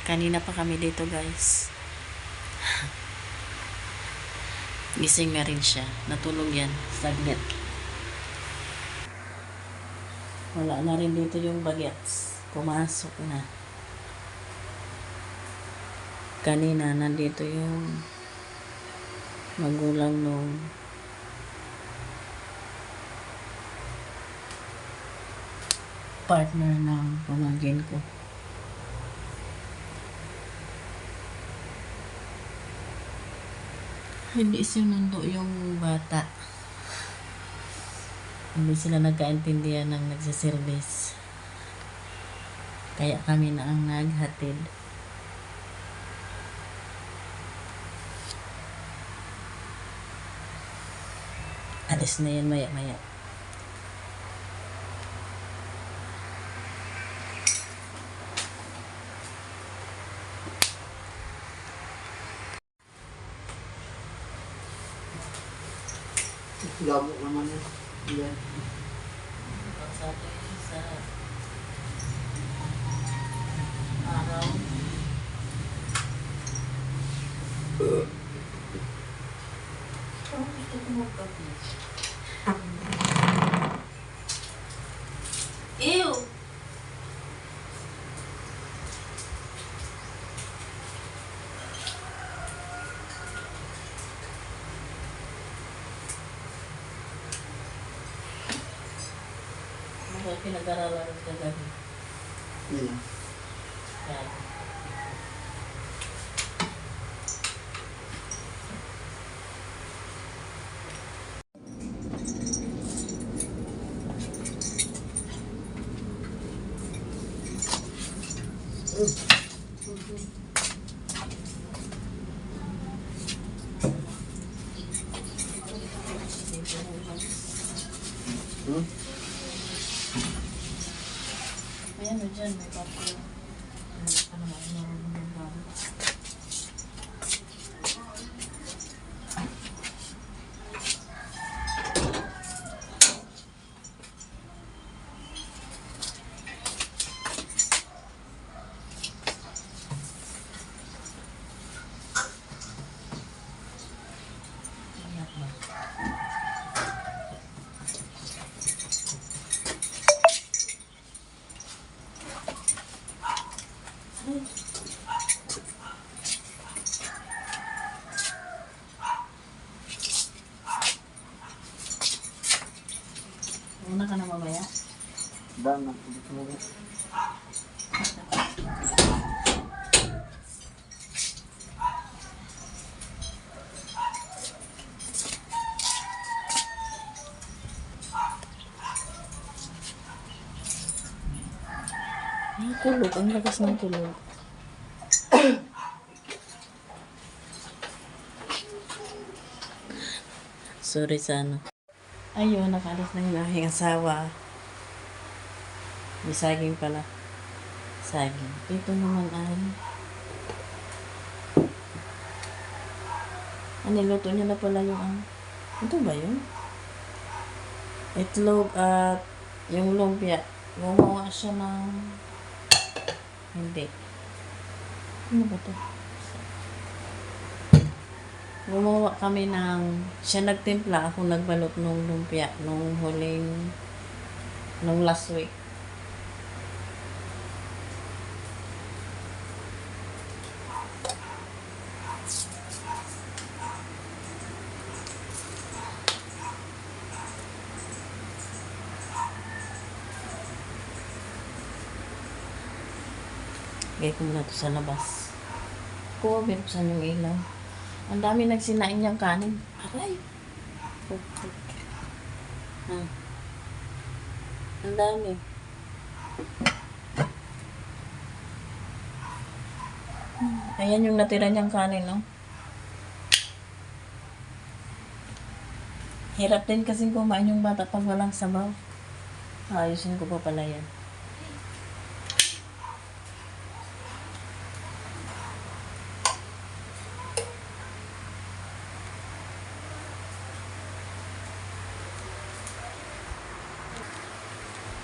Kanina pa kami dito, guys. Gising na rin siya. Natulog yan. Saglit. Wala na rin dito yung bagets. Pumasok na. Kanina, nandito yung magulang nung partner ng pamangkin ko. Hindi sinundo yung bata. Hindi sila nagkaintindihan ng nagsiservice. Kaya kami na ang naghatid. Alis na yan maya-maya. Gamo naman yan. Yan. Sabi sa araw. Gusto ko magkape. Ew! Ano pinag-aralan ka gabi? Yan. Yan. May ano dyan, may papo. Ano ba, ano ba? Iyak ba? Una ka na mamaya? Dama. Ang kulog, ang lakas ng kulog. Sorry sa ano. Ayun, nakalis na yung aking asawa. May saging pala. Saging. Ito naman ay niluto niya na pala yung ito ba yun? Itlog at yung lumpia. Gumawa siya ng hindi. Ano ba ito? Gumawa kami ng siya nagtimpla, ako nagbalot nung lumpia nung last week. Gaya ko muna ito sa labas. Kuha, binuksan yung ilaw. Ang dami nagsinain niyang kanin. Aray! Ang dami. Ayan yung natira niyang kanin, no? Hirap din kasing kumain yung bata pag walang sabaw. Ayusin ko pa pala yan.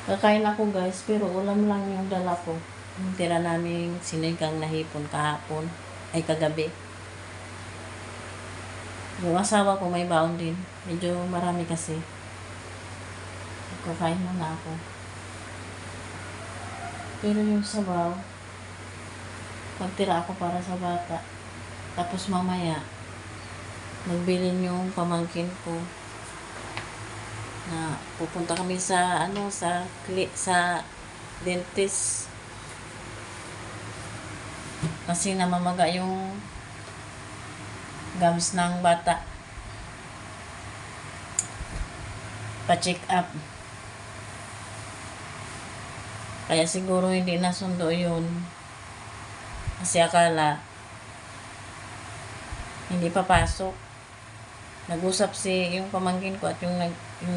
Kakain ako guys, pero ulam lang yung dala ko. Yung tira namin sinigang na hipon kahapon, ay kagabi. Yung asawa ko may baon din. Medyo marami kasi. Kakain muna ako. Pero yung sabaw, pagtira ako para sa bata. Tapos mamaya, magbilin yung pamangkin ko na pupunta kami sa sa dentist kasi namamaga yung gums ng bata, pa-check up, kaya siguro hindi nasundo yun kasi akala hindi papasok. Nag-usap yung pamangkin ko at yung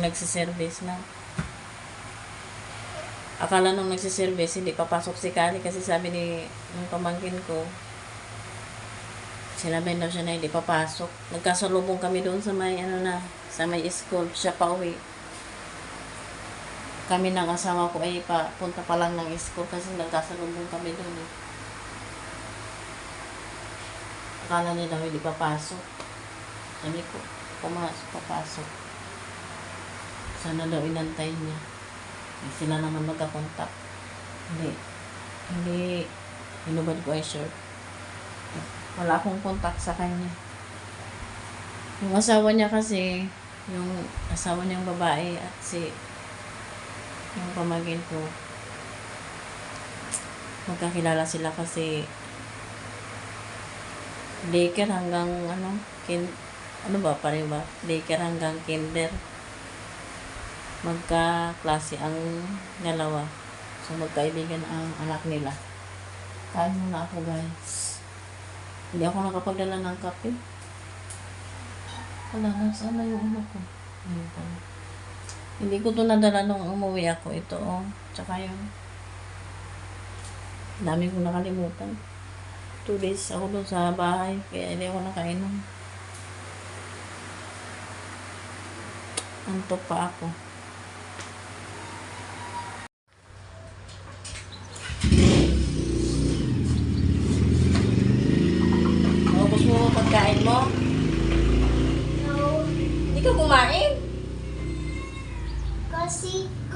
nagsiservice na. Akala nung nagsiservice, hindi papasok si Kali kasi sabi ng pamangkin ko, sinabi daw siya na hindi papasok. Nagkasalubong kami doon sa may, sa may school. Siya pa uwi. Kami ng asawa ko ay punta pa lang ng school kasi nagkasalubong kami doon. Akala niya daw hindi papasok. Sabi ko, pumasok, papasok. Sana daw inantay niya. Sila naman magkakontak. Hindi, hinubad ko ay shirt. Wala akong kontak sa kanya. Yung asawa niya kasi, yung asawa niyang babae at yung pamangkin ko, magkakilala sila kasi daycare hanggang pareho ba? Daycare hanggang kinder. Magkaklase ang dalawa. So, magkaibigan ang anak nila. Kain muna ako, guys. Hindi ako nakapagdala ng kape. Wala na, sana yung ko. Ayun pala. Hindi ko ito nadala nung umuwi ako. Ito, Tsaka yung dami kong nakalimutan. 2 days ako doon sa bahay. Kaya hindi ako nakainom. Antok pa ako. Ubus mo pagkain mo? No, Hindi ka kumain?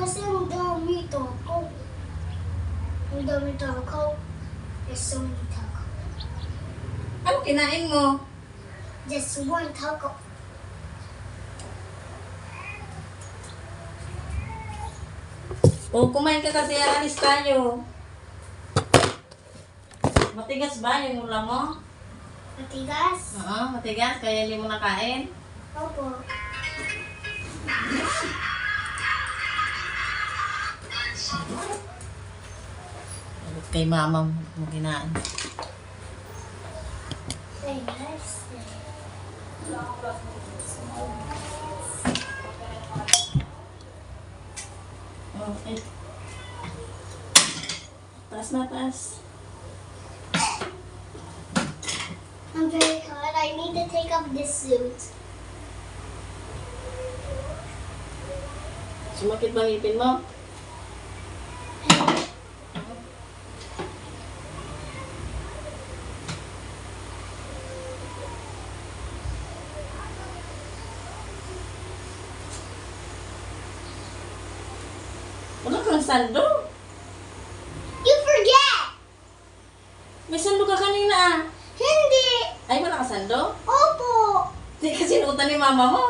kasi ang dami taco. Ang dami taco. There's so many taco. Ano kinain mo? Just one taco. Kumain ka kasi alis tayo. Matigas ba yung ulam mo? Matigas? Oo, matigas. Kaya hindi mo nakain. Opo. Kay mama mo kinain. Very nice. Okay. Taas na, taas. I'm very hot. I need to take off this suit. Sumakit ba ngipin mo? Wala kang sando. You forget! May sando ka kanina ah. Hindi! Ay, wala ka sando? Opo! Hindi ka sinutan ni mama mo.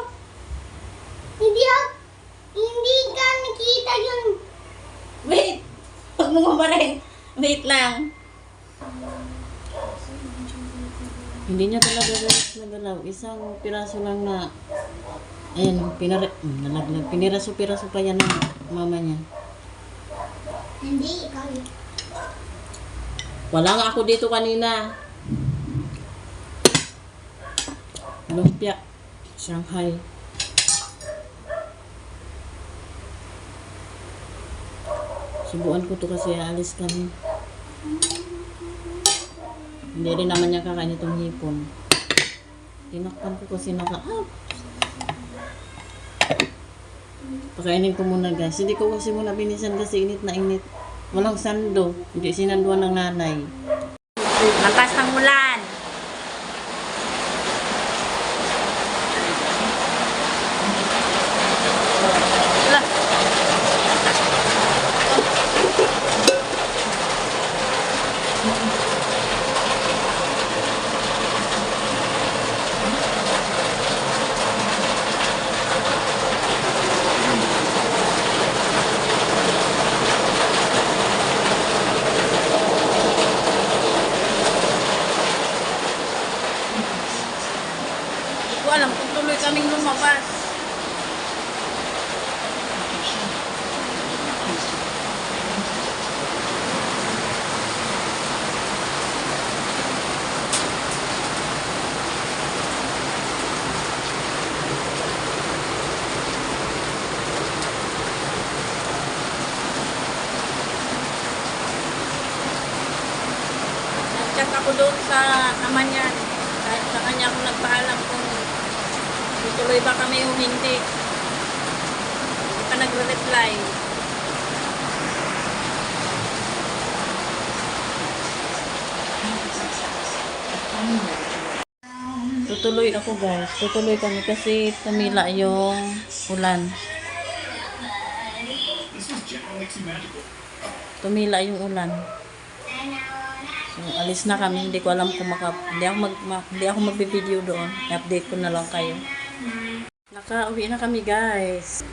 Hindi ka nakita yun. Wait! Huwag mo mabarin. Wait lang. Hindi niya talaga nagalaw. Isang piraso lang na ayan, nalaglag. Piniraso-piraso pa yan ng mama niya. Hindi, ikaw yun. Wala nga ako dito kanina. Lumpia. Shanghai. Subuan ko to kasi alis kami. Hindi rin naman niya kakain itong hipon. Tinakpan ko kasi Pakainin ko muna guys. Hindi ko kasi muna binisan kasi init na init. Walang sando. Hindi sinanduan ng nanay. Lakas ng ulan. Wala. Hindi ko alam kung tuloy kaming lumabas. Nag-chat ako doon sa ama niya. Kahit sa kanya ako nagpaalam kung tutuloy ba kami o hindi. Hindi pa nagre-reply. Tutuloy ako guys. Tutuloy kami kasi tumila yung ulan. Tumila yung ulan. So, alis na kami. Hindi ko alam kung hindi ako magbi-video doon. I-update ko na lang kayo. Nakauwi na kami guys.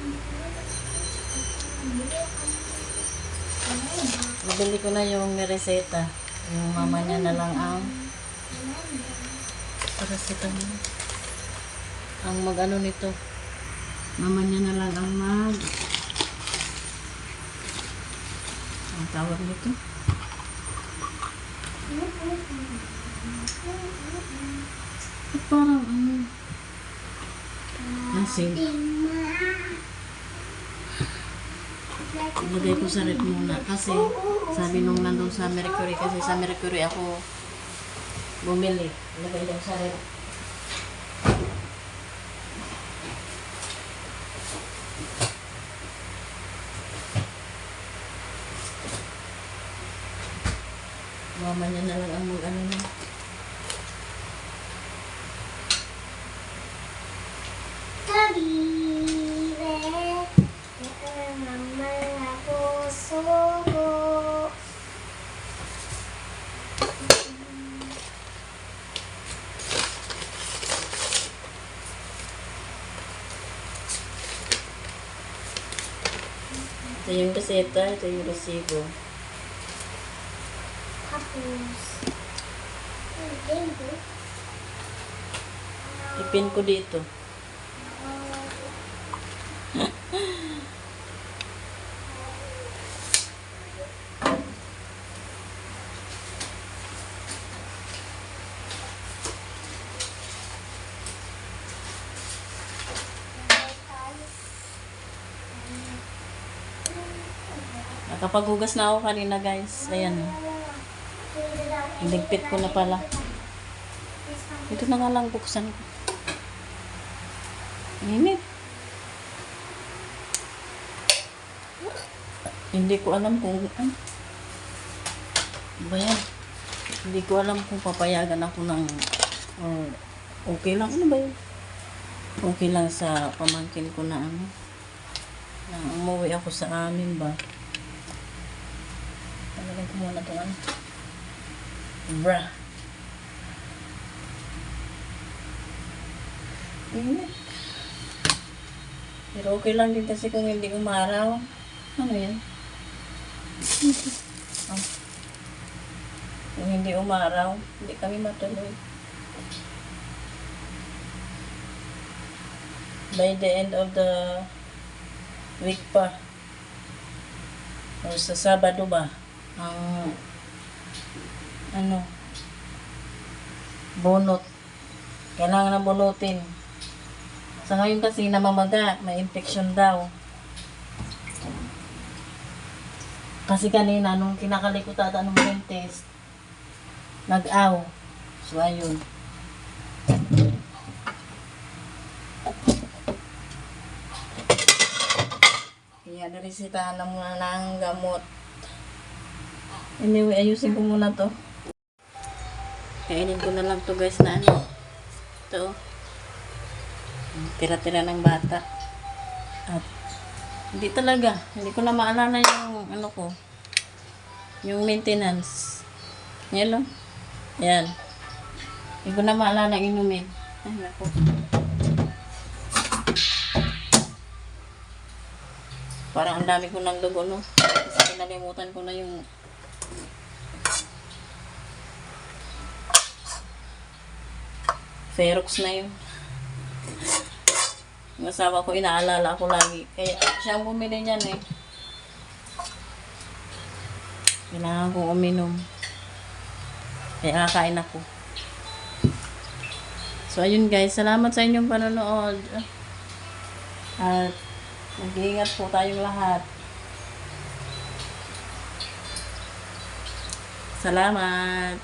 Nabili ko na yung reseta. Yung mama niya na lang ang reseta niya. Ang mag-ano nito. Mama niya na lang ang ang tawag nito. At parang asin. Ilagay ko sa rep muna kasi sabi nung nandun sa Mercury, kasi sa Mercury ako bumili. Ilagay lang sa rep. Mama niya na lang ang mag-ano na. Ito yung reseta, ito yung resibo. Ipin ko dito. Nakapaghugas na ako kanina guys. Ayan. Iligpit ko na pala. Ito na nga lang buksan ko. Init. Hindi ko alam kung ano ba yan? Hindi ko alam kung papayagan ako ng okay lang. Ano ba yun? Okay lang sa pamangkin ko na na umuwi ako sa amin ba? Talagang ko muna itong bra. Init. Pero okay lang din kasi kung hindi umaraw. Ano yan? Kung hindi umaraw, hindi kami matuloy. By the end of the week pa. O sa Sabado ba? Ang bunot. Kailangan na bunutin. Sa ngayon kasi namamaga, may infection daw. Kasi kanina, nung kinakalikot ata nung dentist, nag-aw. So, ayun. Kaya narisitahan na muna ng gamot. Anyway, ayusin ko muna to. Kainin ko na lang to guys na ano. Ito. Tira-tira ng bata. At hindi talaga. Hindi ko na maalala yung ano ko. Yung maintenance. Yan lang. Ayan. Hindi ko na maalala inumin. Ay, naku. Parang ang dami ko ng dugo, no? Kasi kinalimutan ko na yung Ferox na yun. Yung asawa ko, inaalala ko lagi. Kaya siya ang bumili niyan eh. Kailangan kong uminom. Kaya kakain ako. So, ayun guys. Salamat sa inyong panonood. At mag-iingat po tayong lahat. Salamat.